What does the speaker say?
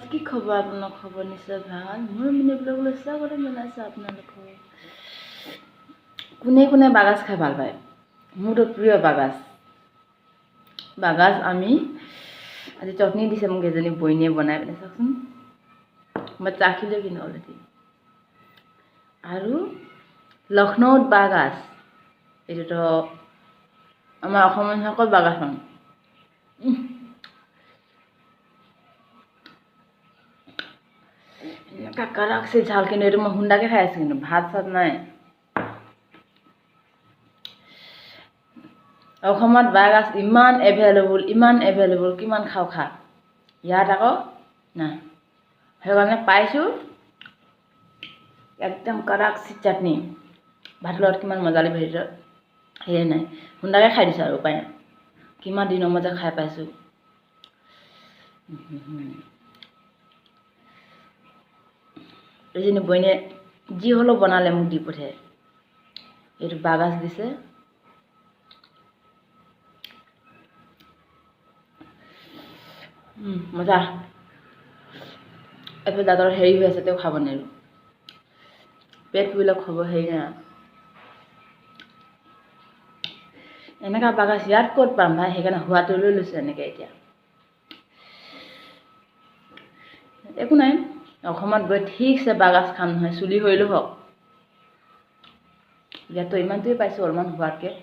কি খবৰ আপোনাৰ খবৰ নিশ্চয় ভাল মোৰ মিনি ব্লগলৈ স্বাগতম জনাইছোঁ আপোনালোকক কোনে কোনে বাগাজ খাই ভাল পায় মোৰতো প্ৰিয় বাগাজ আমি আজি চটনি দিছে মোক এজনী বইনীয়ে বনাই পেলাই চাওকচোন মই চাখিলোঁ কিন্তু অলৰেডি আৰু লক্ষ্ণৌত বাগাজ এইটোতো আমাৰ অসমৰ মানুহসকল বাগাজ পাওঁ কাকা ৰাখছে ঝাল কিন্তু এইটো মই হুণ্ডাকে খাই আছোঁ কিন্তু ভাত চাত নাই অসমত বাগাজ ইমান এভেইলেবল কিমান খাওঁ খা ইয়াত আকৌ নাই সেইকাৰণে পাইছোঁ একদম কড়াকছি চাটনি ভাতৰ লগত কিমান মজা লাগিব সেইটো সেয়ে নাই হুণ্ডাকে খাই দিছোঁ আৰু উপায় নাই কিমান দিনৰ মজা খাই পাইছোঁ এজনী বইনীয়ে যি হ'লেও বনালে মোক দি পঠিয়াই এইটো বাগাজ দিছে মজা এইটো দাঁতৰ হেৰি হৈ আছে তেওঁ খাব নোৱাৰোঁ পেট ফুলিলে খাব হেৰি নাই এনেকুৱা বাগাজ ইয়াত ক'ত পাম ভাই সেইকাৰণে হোৱাটো লৈ লৈছোঁ এনেকৈ এতিয়া একো নাই অসমত গৈ ঠিকছে বাগাজ খাম নহয় চুলি সৰিলেও হওক ইয়াততো ইমানটোৱে পাইছোঁ অলপমান হোৱাতকৈ